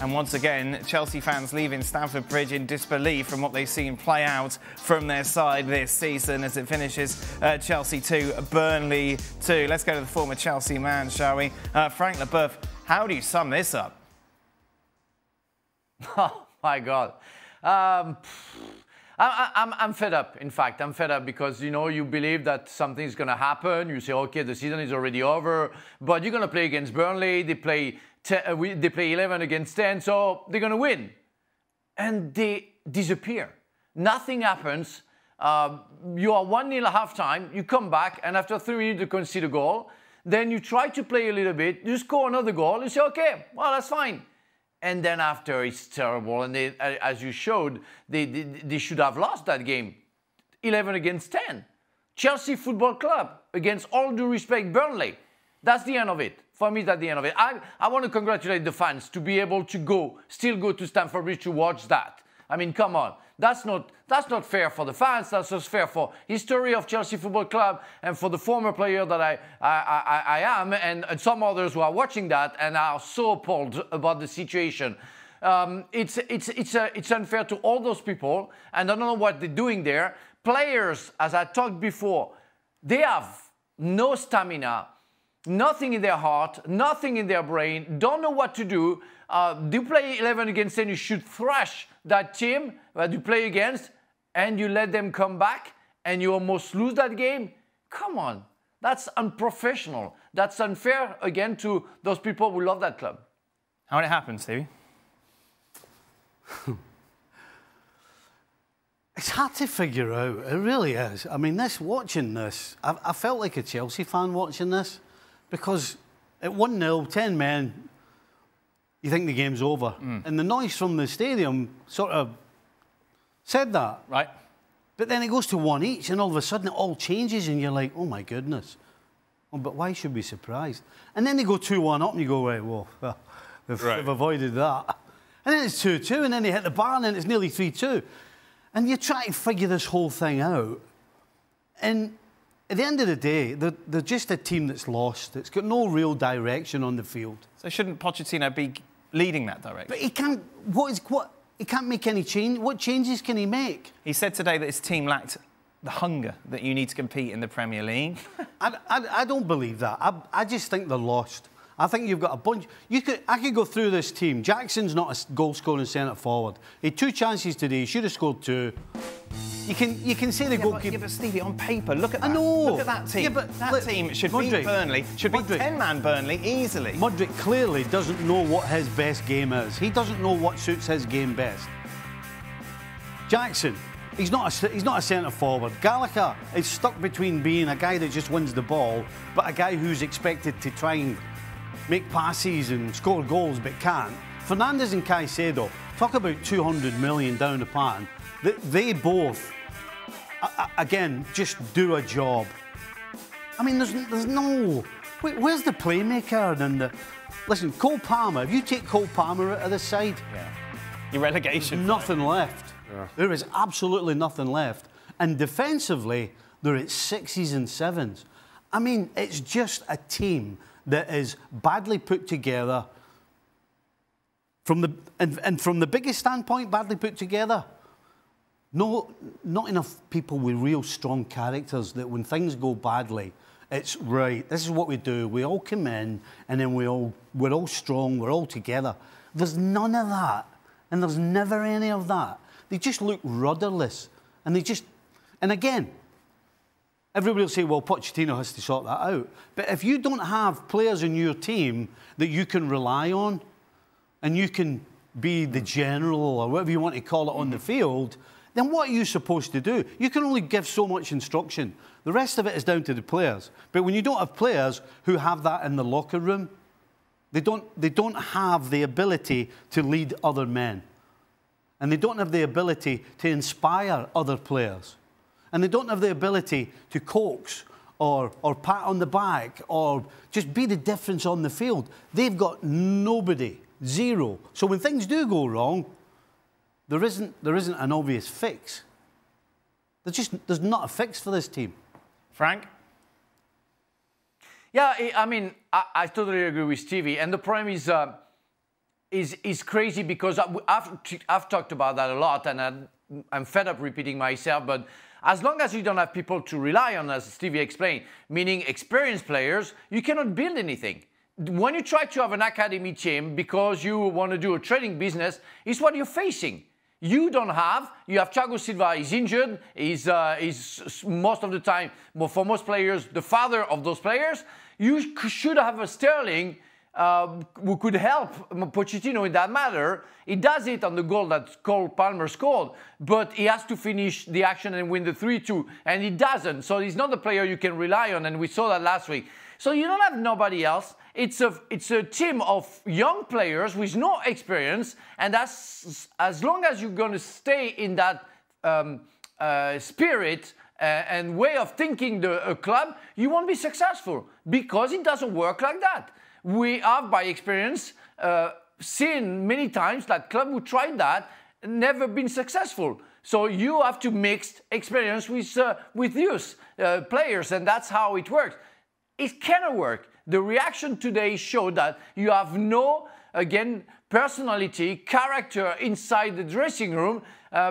And once again, Chelsea fans leaving Stamford Bridge in disbelief from what they've seen play out from their side this season as it finishes Chelsea 2, Burnley 2. Let's go to the former Chelsea man, shall we? Frank Leboeuf, how do you sum this up? Oh, my God. I'm fed up, in fact. I'm fed up because, you know, you believe that something's going to happen. You say, OK, the season is already over, but you're going to play against Burnley. They play 11 against 10, so they're going to win. And they disappear. Nothing happens. You are 1-0 at half-time. You come back, and after 3 minutes, you concede a goal. Then you try to play a little bit. You score another goal. You say, OK, well, that's fine. And then after, it's terrible. And they, as you showed, they should have lost that game. 11 against 10. Chelsea Football Club against, all due respect, Burnley. That's the end of it. For me, that's the end of it. I want to congratulate the fans to be able to still go to Stamford Bridge to watch that. I mean, come on. That's not fair for the fans. That's not fair for history of Chelsea Football Club and for the former player that I am and some others who are watching that and are so appalled about the situation. It's unfair to all those people, and I don't know what they're doing there. Players, as I talked before, they have no stamina, nothing in their heart, nothing in their brain, don't know what to do. You play 11 against 10, you should thrash that team that you play against, and you let them come back, and you almost lose that game. Come on. That's unprofessional. That's unfair, again, to those people who love that club. How did it happen, Stevie? It's hard to figure out. It really is. I mean, watching this, I felt like a Chelsea fan watching this, because at 1-0, 10 men, you think the game's over. And the noise from the stadium sort of said that. Right. But then it goes to 1 each, and all of a sudden it all changes, and you're like, oh, my goodness. Oh, but why should we be surprised? And then they go 2-1 up, and you go, right, well, they've avoided that. And then it's 2-2, and then they hit the bar, and then it's nearly 3-2. And you try to figure this whole thing out. And at the end of the day, they're just a team that's lost. It's got no real direction on the field. So shouldn't Pochettino be leading that direction? But he can't. He can't make any change. What changes can he make? He said today that his team lacked the hunger that you need to compete in the Premier League. I don't believe that. I just think they're lost. I think you've got a bunch. I could go through this team. Jackson's not a goal-scoring centre forward. He had 2 chances today. He should have scored 2. You can say the goalkeeper. But Stevie, on paper, look at that. I know. Look at that team. Yeah, but that team should beat Burnley. Should beat 10-man Burnley easily. Mudryk clearly doesn't know what his best game is. He doesn't know what suits his game best. Jackson, he's not a centre forward. Gallagher is stuck between being a guy that just wins the ball, but a guy who's expected to try and make passes and score goals but can't. Fernandes and Caicedo, talk about 200 million down the pan. They both, again, just do a job. I mean, there's no... Where's the playmaker and the... Listen, Cole Palmer, if you take Cole Palmer out of the side... Yeah. Your relegation. Nothing left. Yeah. There is absolutely nothing left. And defensively, they're at 6s and 7s. I mean, it's just a team that is badly put together. From the biggest standpoint, badly put together. No, not enough people with real strong characters that when things go badly, it's right, this is what we do. We all come in and then we're all strong, we're all together. There's none of that. And there's never any of that. They just look rudderless. And again, everybody will say, well, Pochettino has to sort that out. But if you don't have players in your team that you can rely on and you can be the general or whatever you want to call it on the field, then what are you supposed to do? You can only give so much instruction. The rest of it is down to the players. But when you don't have players who have that in the locker room, they don't have the ability to lead other men. And they don't have the ability to inspire other players. And they don't have the ability to coax or pat on the back or just be the difference on the field. They've got nobody, zero. So when things do go wrong, there isn't an obvious fix. There's not a fix for this team. Frank? Yeah, I mean, I totally agree with Stevie. And the problem is, is crazy because I've talked about that a lot, and I'm fed up repeating myself, but as long as you don't have people to rely on, as Stevie explained, meaning experienced players, you cannot build anything. When you try to have an academy team because you want to do a trading business, it's what you're facing. You have Thiago Silva, he's injured, he's most of the time, for most players, the father of those players. You should have a Sterling who could help Pochettino in that matter. He does it on the goal that Cole Palmer scored, but he has to finish the action and win the 3-2, and he doesn't. So he's not a player you can rely on, and we saw that last week. So you don't have nobody else. It's a team of young players with no experience, and as long as you're going to stay in that spirit and way of thinking a club, you won't be successful because it doesn't work like that. We have, by experience, seen many times that clubs who tried that never been successful. So you have to mix experience with youth players, and that's how it works. It cannot work. The reaction today showed that you have no, again, personality, character inside the dressing room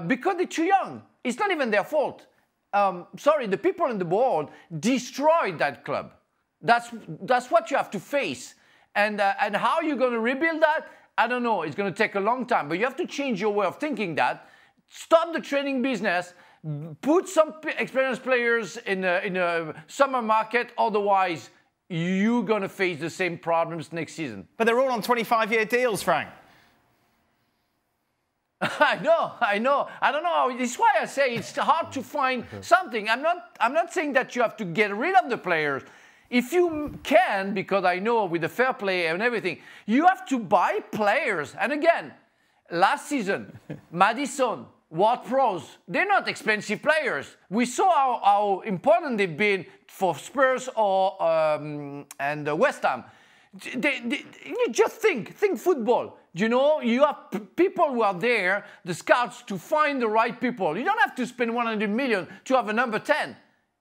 because they're too young. It's not even their fault. Sorry, the people on the board destroyed that club. That's what you have to face. And how you're going to rebuild that, I don't know. It's going to take a long time. But you have to change your way of thinking that. Stop the training business. Put some experienced players in a summer market. Otherwise, you're going to face the same problems next season. But they're all on 25-year deals, Frank. I know. I don't know. It's why I say it's hard to find something. I'm not saying that you have to get rid of the players. If you can, because I know with the fair play and everything, you have to buy players. And again, last season, Maddison, Ward-Prowse, they're not expensive players. We saw how important they've been for Spurs and West Ham. You just think football. You know, you have people who are there, the scouts, to find the right people. You don't have to spend 100 million to have a number 10.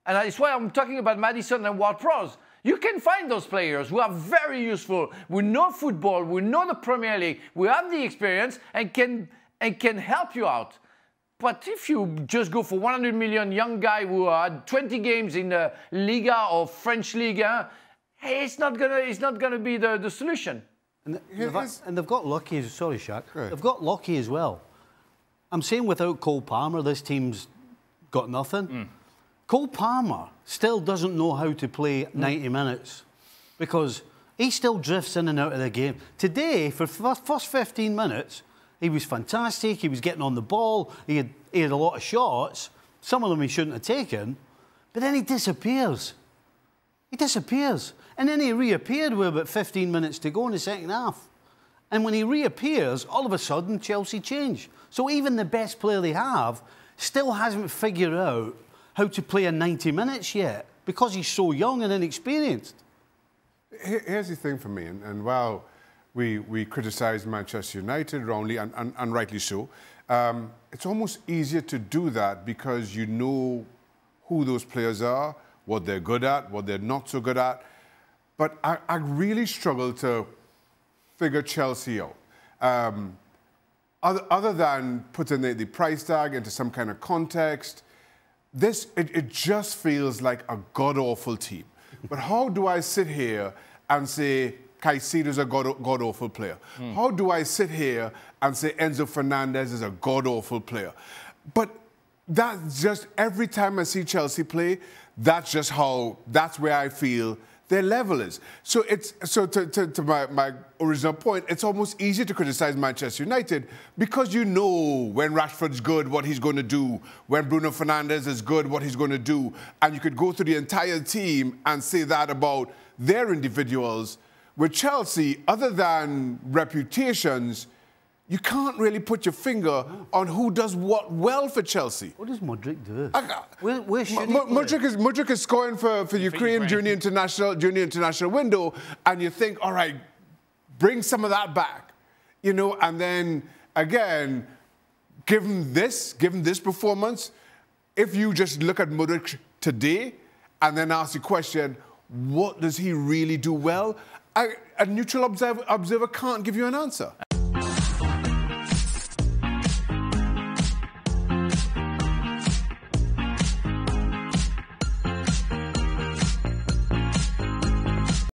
And that's why I'm talking about Maddison and Ward-Prowse. You can find those players who are very useful. We know football, we know the Premier League, we have the experience and can help you out. But if you just go for 100 million young guy who had 20 games in the Liga or French Liga, hey, it's not gonna be the solution. And they've got lucky. Sorry, Shaq. Right. They've got lucky as well. I'm saying without Cole Palmer, this team's got nothing. Cole Palmer still doesn't know how to play 90 minutes because he still drifts in and out of the game. Today, for the first 15 minutes, he was fantastic. He was getting on the ball. He had a lot of shots. Some of them he shouldn't have taken. But then he disappears. He disappears. And then he reappeared with about 15 minutes to go in the second half. And when he reappears, all of a sudden, Chelsea change. So even the best player they have still hasn't figured out how to play in 90 minutes yet because he's so young and inexperienced. Here's the thing for me, and while we criticise Manchester United wrongly, and rightly so, it's almost easier to do that because you know who those players are, what they're good at, what they're not so good at. But I really struggle to figure Chelsea out. Other than putting the price tag into some kind of context, it just feels like a god-awful team. But how do I sit here and say Caicedo's a god-awful player? How do I sit here and say Enzo Fernandez is a god-awful player? But that's just, every time I see Chelsea play, that's where I feel their level is. So to my original point, it's almost easier to criticize Manchester United because you know when Rashford's good, what he's going to do, when Bruno Fernandes is good, what he's going to do, and you could go through the entire team and say that about their individuals. With Chelsea, other than reputations, you can't really put your finger on who does what well for Chelsea. What does Mudryk do? Where should he play? Mudryk is scoring for Ukraine junior international window, and you think, all right, bring some of that back, you know. And then again, given this performance, if you just look at Mudryk today and then ask the question, what does he really do well? A neutral observer can't give you an answer.